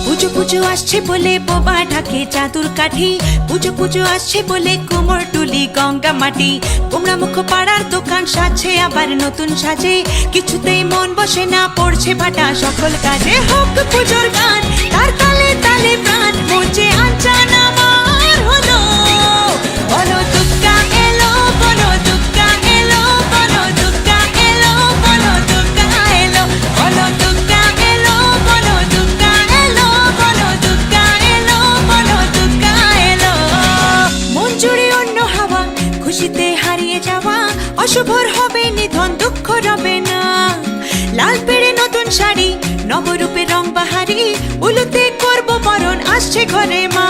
পুজো পুজো আসছে বলে বোবা ঢাকে চাদুর কাঠি, পুজো পুজো আসছে বলে কোমর টুলি গঙ্গা মাটি। কুমড়া মুখ পাড়ার দোকান সাজছে আবার নতুন সাজে, কিছুতেই মন বসে না পড়ছে ভাটা সকল কাজে। হোক পুজোর গান তার তালে তালে প্রাণ, মঞ্চে আনচান আমার হলো। বলো দুর্গা এলো, বলো দুর্গা এলো, বলো দুর্গা এলো, বলো দুর্গা এলো, বলো দুর্গা এলো, বলো দুর্গা এলো, বলো দুর্গা এলো, বলো দুর্গা এলো। মন জুড়ে অন্য হাওয়া, খুশিতে হারিয়ে যাওয়া, অশুভর হবে নিধন, দুঃখ রবে না। লাল পেড়ে নতুন শাড়ি, নবরূপে রং বাহারি, উলুতে করবো বরণ, আসছে ঘরে মা।